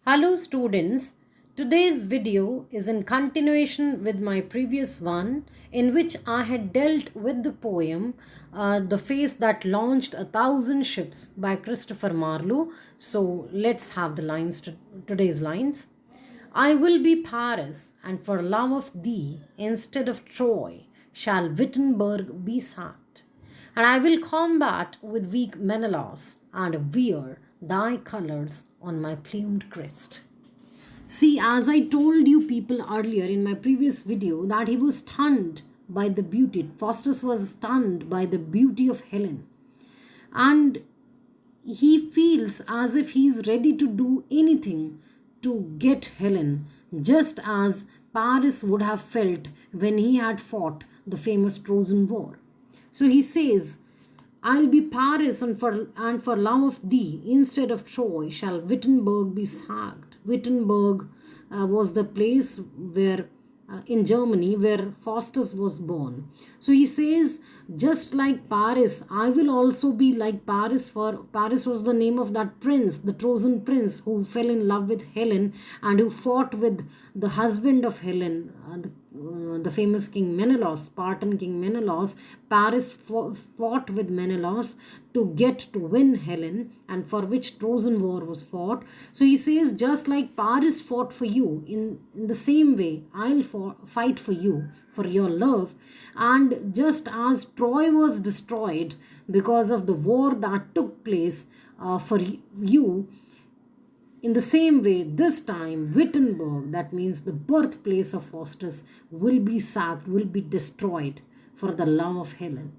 Hello students, today's video is in continuation with my previous one in which I had dealt with the poem The Face That Launched 1,000 Ships by Christopher Marlowe. So let's have today's lines. I will be Paris, and for love of thee, instead of Troy, shall Wittenberg be sacked. And I will combat with weak Menelaus, and wear thy colours on my plumed crest. See, as I told you people earlier in my previous video, that he was stunned by the beauty. Faustus was stunned by the beauty of Helen. And he feels as if he's ready to do anything to get Helen, just as Paris would have felt when he had fought the famous Trojan War. So he says, I'll be Paris, and for love of thee, instead of Troy, shall Wittenberg be sacked. Wittenberg was the place where in Germany where Faustus was born. So he says, just like Paris, I will also be like Paris, for Paris was the name of that prince, the Trojan prince who fell in love with Helen and who fought with the husband of Helen, the famous king Menelaus, Spartan king Menelaus. Paris fought with Menelaus to win Helen, and for which Trojan War was fought. So he says, just like Paris fought for you, in the same way I'll fight for you, for your love. And just as Troy was destroyed because of the war that took place for you, in the same way, this time, Wittenberg, that means the birthplace of Faustus, will be sacked, will be destroyed for the love of Helen.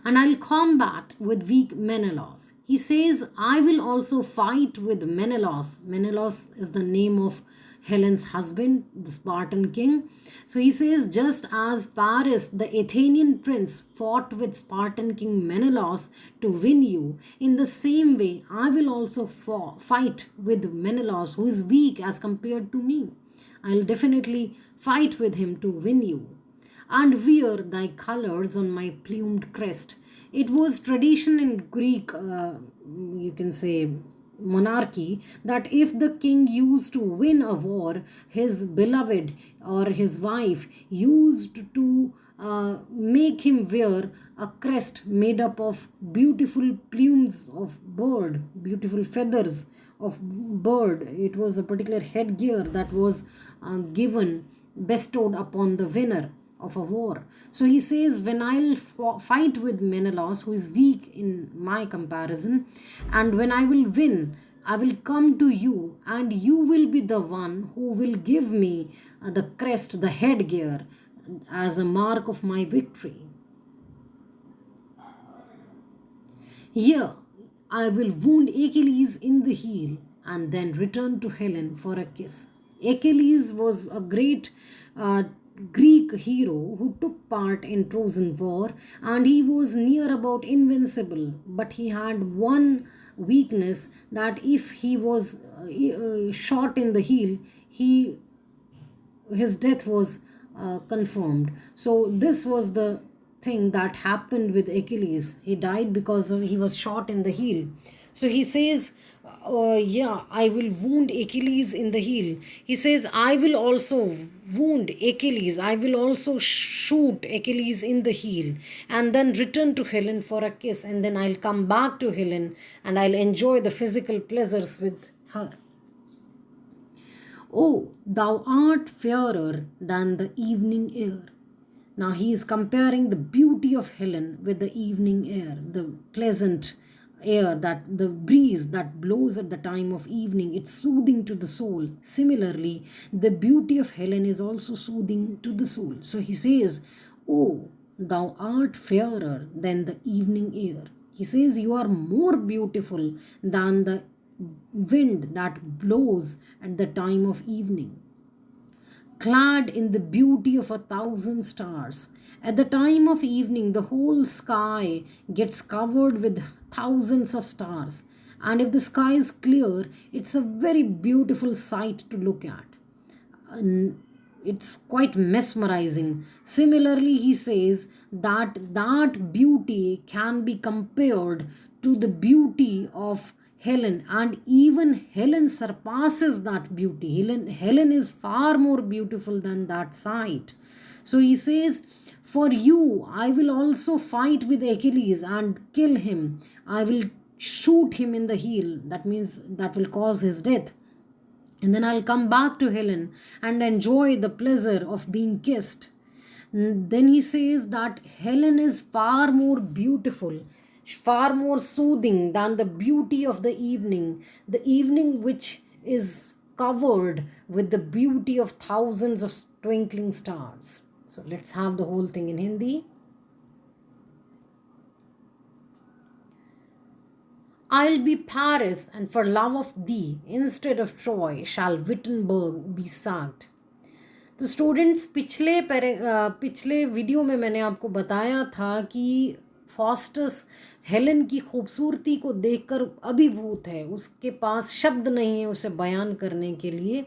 And I'll combat with weak Menelaus. He says, I will also fight with Menelaus. Menelaus is the name of Helen's husband, the Spartan king. So he says, just as Paris, the Athenian prince, fought with Spartan king Menelaus to win you, in the same way, I will also fight with Menelaus, who is weak as compared to me. I'll definitely fight with him to win you. And wear thy colours on my plumed crest. It was tradition in Greek, you can say, monarchy, that if the king used to win a war, his beloved or his wife used to make him wear a crest made up of beautiful plumes of bird, beautiful feathers of bird. It was a particular headgear that was bestowed upon the winner of a war. So he says, when I'll fight with Menelaus, who is weak in my comparison, and when I will win, I will come to you, and you will be the one who will give me the crest, the headgear, as a mark of my victory. Here, I will wound Achilles in the heel and then return to Helen for a kiss. Achilles was a great Greek hero who took part in Trojan War, and he was near about invincible, but he had one weakness, that if he was shot in the heel, his death was confirmed. So this was the thing that happened with Achilles. He died because he was shot in the heel. So he says, I will wound Achilles in the heel. He says, I will also wound Achilles. I will also shoot Achilles in the heel, and then return to Helen for a kiss, and then I'll come back to Helen and I'll enjoy the physical pleasures with her. Oh, thou art fairer than the evening air. Now he is comparing the beauty of Helen with the evening air, the pleasant air, that the breeze that blows at the time of evening. It's soothing to the soul. Similarly, the beauty of Helen is also soothing to the soul. So he says, oh, thou art fairer than the evening air. He says, you are more beautiful than the wind that blows at the time of evening, clad in the beauty of 1,000 stars. At the time of evening, the whole sky gets covered with thousands of stars. And if the sky is clear, it's a very beautiful sight to look at. And it's quite mesmerizing. Similarly, he says that beauty can be compared to the beauty of Helen, and even Helen surpasses that beauty. Helen is far more beautiful than that sight. So he says, for you, I will also fight with Achilles and kill him. I will shoot him in the heel. That means that will cause his death. And then I'll come back to Helen and enjoy the pleasure of being kissed. Then he says that Helen is far more beautiful, far more soothing than the beauty of the evening which is covered with the beauty of thousands of twinkling stars. So let's have the whole thing in Hindi. I'll be Paris, and for love of thee, instead of Troy, shall Wittenberg be sacked. तो students पिछले video में मैंने आपको बताया था कि Faustus Helen की खूबसूरती को देखकर अभिभूत है, उसके पास शब्द नहीं है उसे बयान करने के लिए,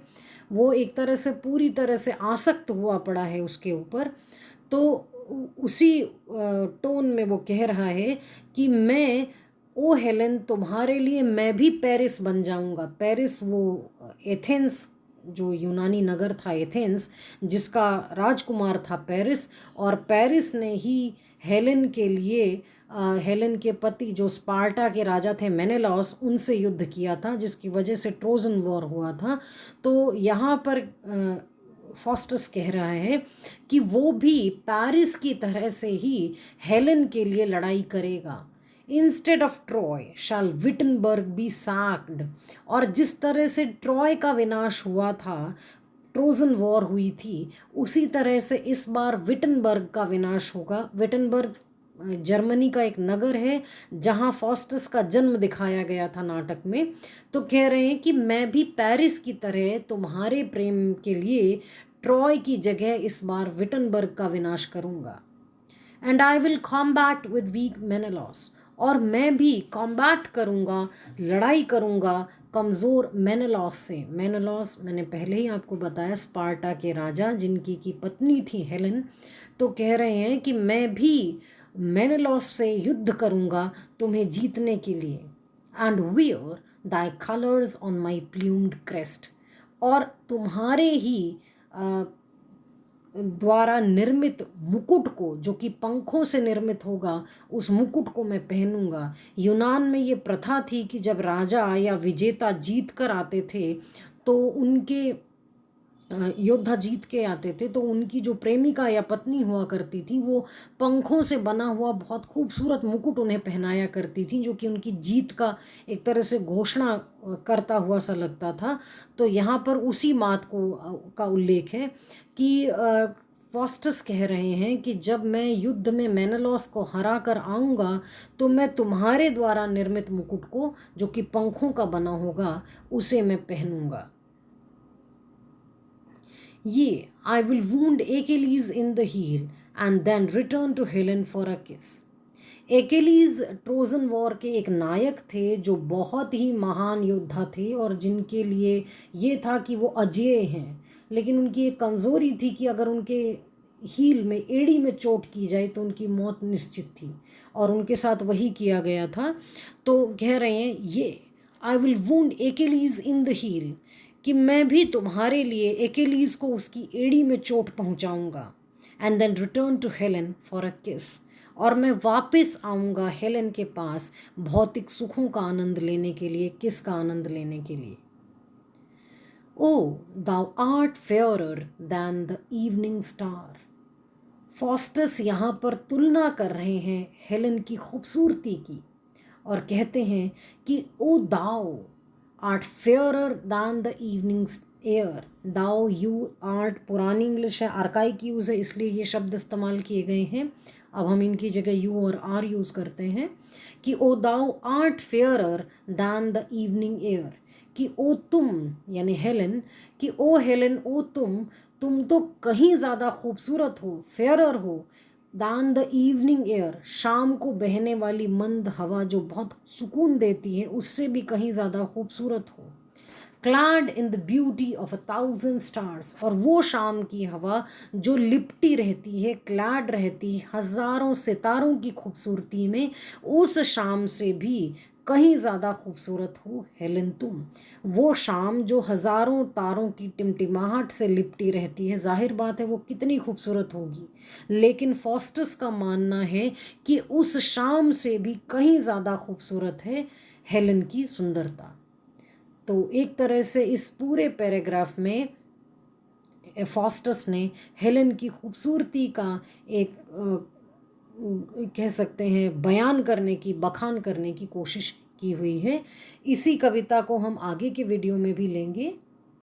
वो एक तरह से पूरी तरह से आसक्त हुआ पड़ा है उसके ऊपर। तो उसी टोन में वो कह रहा है कि मैं, ओ हेलेन, तुम्हारे लिए मैं भी पेरिस बन जाऊंगा। पेरिस वो एथेंस, जो यूनानी नगर था एथेंस, जिसका राजकुमार था पेरिस, और पेरिस ने ही हेलेन के लिए हेलेन के पति जो स्पार्टा के राजा थे मेनेलॉस, उनसे युद्ध किया था, जिसकी वजह से ट्रोजन वॉर हुआ था। तो यहाँ पर फॉस्टस कह रहा है कि वो भी पेरिस की तरह से ही हेलेन के लिए लड़ाई करेगा। Instead of Troy shall Wittenberg be sacked. और जिस तरह से ट्रॉय का विनाश हुआ था, ट्रोजन वॉर हुई थी, उसी तरह से इस बार विटनबर्ग का विनाश होगा। विटनबर्ग जर्मनी का एक नगर है जहाँ फॉस्टस का जन्म दिखाया गया था नाटक में। तो कह रहे हैं कि मैं भी पेरिस की तरह तुम्हारे प्रेम के लिए ट्रॉय की जगह इस बार विटनबर्ग का विनाश करूँगा। And I will combat with weak Menelaus. और मैं भी कॉम्बैट करूँगा, लड़ाई करूँगा कमज़ोर मेनेलॉस से। मेनेलॉस मैंने पहले ही आपको बताया, स्पार्टा के राजा जिनकी की पत्नी थी हेलेन। तो कह रहे हैं कि मैं भी मेनेलॉस से युद्ध करूँगा तुम्हें जीतने के लिए। And wear thy colours on my plumed crest. और तुम्हारे ही द्वारा निर्मित मुकुट को, जो कि पंखों से निर्मित होगा, उस मुकुट को मैं पहनूंगा। यूनान में ये प्रथा थी कि जब राजा या विजेता जीत कर आते थे, तो उनके योद्धा जीत के आते थे, तो उनकी जो प्रेमिका या पत्नी हुआ करती थी, वो पंखों से बना हुआ बहुत खूबसूरत मुकुट उन्हें पहनाया करती थी, जो कि उनकी जीत का एक तरह से घोषणा करता हुआ सा लगता था। तो यहाँ पर उसी बात का उल्लेख है कि फॉस्टस कह रहे हैं कि जब मैं युद्ध में मेनेलॉस को हरा कर आऊँगा, तो मैं तुम्हारे द्वारा निर्मित मुकुट को, जो कि पंखों का बना होगा, उसे मैं पहनूंगा। ये I will wound Achilles in the heel and then return to Helen for a kiss. Achilles Trojan war के एक नायक थे जो बहुत ही महान योद्धा थे और जिनके लिए ये था कि वो अजेय हैं, लेकिन उनकी एक कमज़ोरी थी कि अगर उनके हील में, एड़ी में चोट की जाए तो उनकी मौत निश्चित थी, और उनके साथ वही किया गया था। तो कह रहे हैं ये I will wound Achilles in the heel, कि मैं भी तुम्हारे लिए एकेलीज को उसकी एड़ी में चोट पहुंचाऊंगा। And then return to Helen for a kiss. और मैं वापस आऊँगा हेलेन के पास भौतिक सुखों का आनंद लेने के लिए, किस का आनंद लेने के लिए। O thou art fairer than the evening star. Faustus यहाँ पर तुलना कर रहे हैं हेलेन की खूबसूरती की, और कहते हैं कि O thou art fairer than the evening air. Thou, you, art पुरानी इंग्लिश है, आर्काइक यूज़ है, इसलिए ये शब्द इस्तेमाल किए गए हैं। अब हम इनकी जगह यू और आर यूज़ करते हैं कि O thou art fairer than the evening air, कि ओ तुम, यानी हेलेन, कि ओ हेलेन, ओ तुम तो कहीं ज़्यादा खूबसूरत हो, फेयरर हो, दैन द इवनिंग एयर, शाम को बहने वाली मंद हवा जो बहुत सुकून देती है, उससे भी कहीं ज़्यादा खूबसूरत हो। Clad in the beauty of 1,000 stars. और वो शाम की हवा जो लिपटी रहती है, क्लैड रहती है हज़ारों सितारों की खूबसूरती में, उस शाम से भी कहीं ज़्यादा खूबसूरत हो हेलेन तुम। वो शाम जो हज़ारों तारों की टिमटिमाहट से लिपटी रहती है, जाहिर बात है वो कितनी खूबसूरत होगी, लेकिन फॉस्टस का मानना है कि उस शाम से भी कहीं ज़्यादा खूबसूरत है हेलेन की सुंदरता। तो एक तरह से इस पूरे पैराग्राफ में फॉस्टस ने हेलेन की खूबसूरती का एक कह सकते हैं बयान करने की, बखान करने की कोशिश की हुई है। इसी कविता को हम आगे के वीडियो में भी लेंगे।